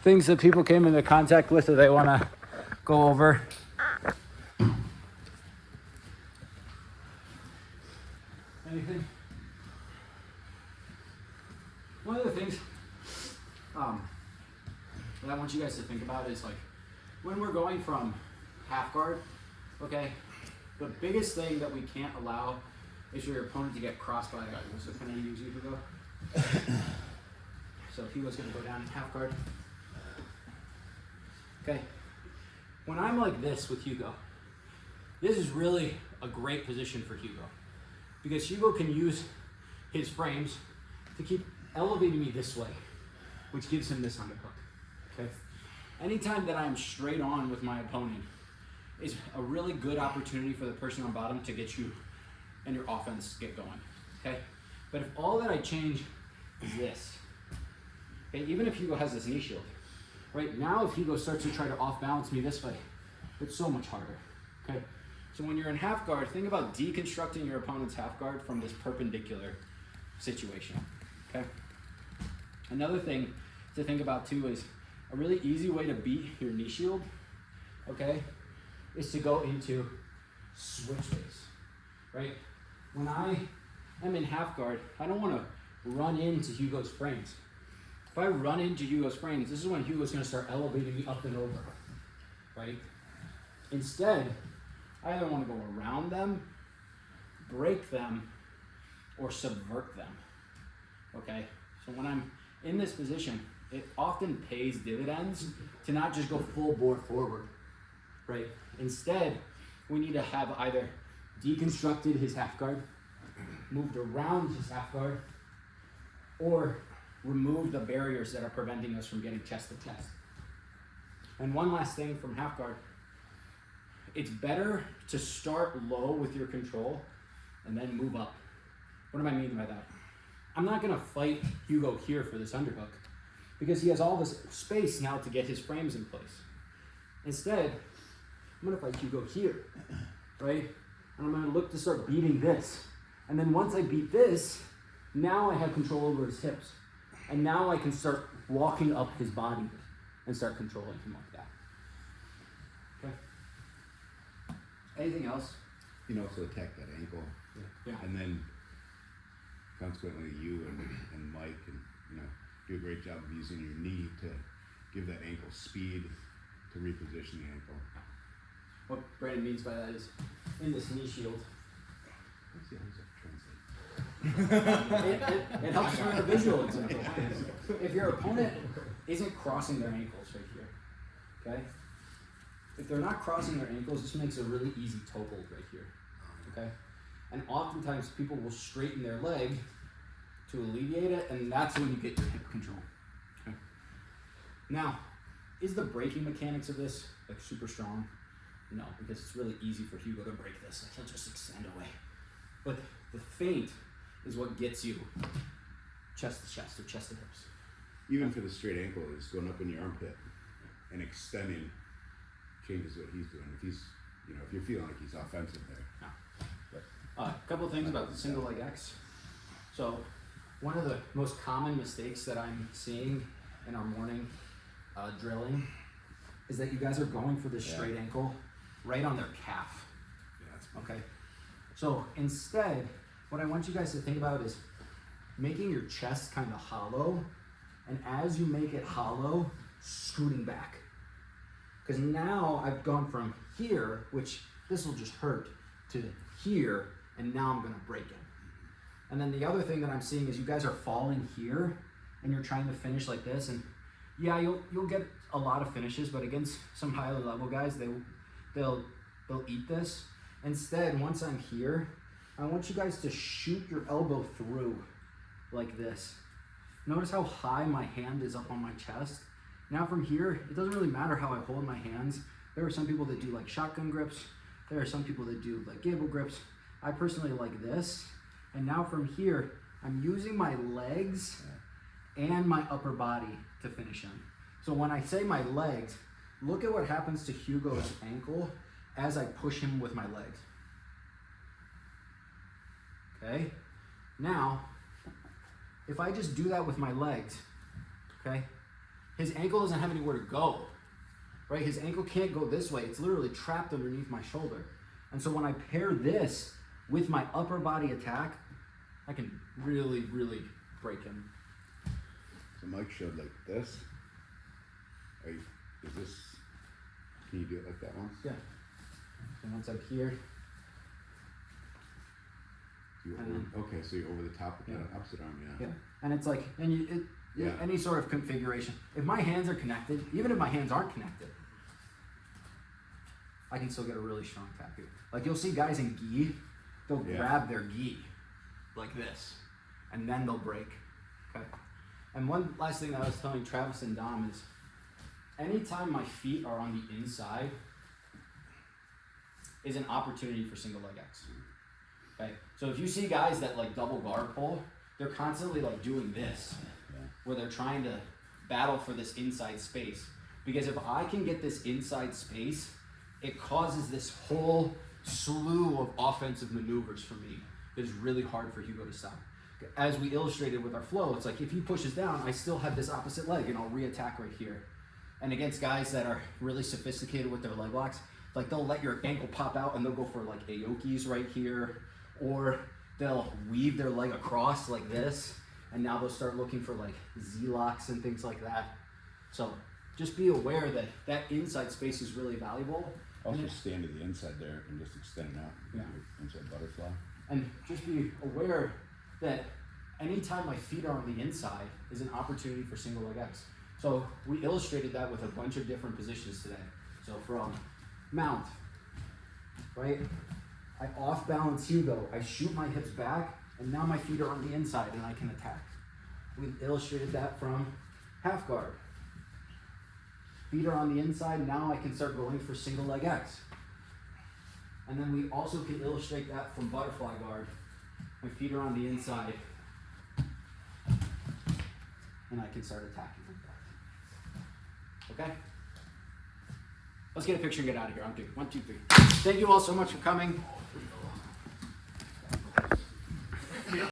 things that people came into contact with that they want to go over? Anything? One of the things that I want you guys to think about is like when we're going from half guard, okay, the biggest thing that we can't allow is for your opponent to get crossed by a guy. So can I use you, Hugo? So Hugo's gonna go down in half guard. Okay. When I'm like this with Hugo, this is really a great position for Hugo because Hugo can use his frames to keep elevating me this way, which gives him this underhook. Okay. Anytime that I'm straight on with my opponent is a really good opportunity for the person on bottom to get you and your offense get going. Okay. But if all that I change is this, okay, even if Hugo has this knee shield, right now if Hugo starts to try to off balance me this way, it's so much harder. Okay. So when you're in half guard, think about deconstructing your opponent's half guard from this perpendicular situation. Okay. Another thing to think about too is a really easy way to beat your knee shield, okay, is to go into switch base, right? When I am in half guard, I don't want to run into Hugo's frames. If I run into Hugo's frames, this is when Hugo's going to start elevating me up and over, right? Instead, I either want to go around them, break them, or subvert them, okay? So when I'm in this position, it often pays dividends to not just go full bore forward, right? Instead, we need to have either deconstructed his half guard, moved around his half guard, or remove the barriers that are preventing us from getting chest to chest. And one last thing from half guard, it's better to start low with your control and then move up. What do I mean by that? I'm not gonna fight Hugo here for this underhook because he has all this space now to get his frames in place. Instead, I'm gonna fight Hugo here, right? And I'm gonna look to start beating this. And then once I beat this, now I have control over his hips. And now I can start walking up his body and start controlling him like that. Okay. Anything else? You can also attack that ankle. Yeah. And then consequently you and Mike and do a great job of using your knee to give that ankle speed to reposition the ankle. What Brandon means by that is in this knee shield. Let's see how does that translate. It helps for a visual example. If your opponent isn't crossing their ankles right here, okay? If they're not crossing their ankles, this makes a really easy toe hold right here, okay? And oftentimes people will straighten their leg to alleviate it, and that's when you get your hip control. Okay. Now, is the braking mechanics of this like super strong? No, because it's really easy for Hugo to break this. Like, he'll just extend away. But the feint is what gets you chest to chest or chest to hips. Even for the straight ankle, it's going up in your armpit and extending changes what he's doing. If he's, if you're feeling like he's offensive there. No. A couple of things about the single leg X. So one of the most common mistakes that I'm seeing in our morning drilling is that you guys are going for this straight ankle right on their calf. Yeah, that's okay. So instead, what I want you guys to think about is making your chest kind of hollow, and as you make it hollow, scooting back. Because now I've gone from here, which this will just hurt, to here, and now I'm gonna break it. And then the other thing that I'm seeing is you guys are falling here, and you're trying to finish like this, and yeah, you'll get a lot of finishes, but against some higher level guys, they'll eat this. Instead, once I'm here, I want you guys to shoot your elbow through like this. Notice how high my hand is up on my chest. Now from here, it doesn't really matter how I hold my hands. There are some people that do like shotgun grips. There are some people that do like gable grips. I personally like this. And now from here, I'm using my legs and my upper body to finish him. So when I say my legs, look at what happens to Hugo's ankle as I push him with my legs. Okay? Now, if I just do that with my legs, okay, his ankle doesn't have anywhere to go, right? His ankle can't go this way. It's literally trapped underneath my shoulder. And so when I pair this with my upper body attack, I can really, really break him. So Mike showed like this. Is this, can you do it like that once? Yeah. And once I'm here, Okay, so you're over the top with that opposite arm, yeah. And it's like, any sort of configuration. If my hands are connected, even if my hands aren't connected, I can still get a really strong tap here. Like you'll see guys in gi, they'll grab their gi like this, and then they'll break. Okay. And one last thing that I was telling Travis and Dom is, anytime my feet are on the inside is an opportunity for single leg X. Okay. So if you see guys that like double guard pull, they're constantly like doing this, where they're trying to battle for this inside space. Because if I can get this inside space, it causes this whole slew of offensive maneuvers for me. It's really hard for Hugo to stop. As we illustrated with our flow, it's like if he pushes down, I still have this opposite leg and I'll re-attack right here. And against guys that are really sophisticated with their leg locks, like they'll let your ankle pop out and they'll go for like Aokis right here, or they'll weave their leg across like this, and now they'll start looking for like Z-locks and things like that. So just be aware that that inside space is really valuable. Also stand to the inside there and just extend it out. Your inside butterfly. And just be aware that anytime my feet are on the inside is an opportunity for single leg X. So we illustrated that with a bunch of different positions today. So from mount, right? I off balance Hugo, I shoot my hips back, and now my feet are on the inside and I can attack. We illustrated that from half guard. Feet are on the inside, now I can start going for single leg X. And then we also can illustrate that from butterfly guard. My feet are on the inside, and I can start attacking like that. Okay? Let's get a picture and get out of here. I'm good. 1, 2, 3. Thank you all so much for coming.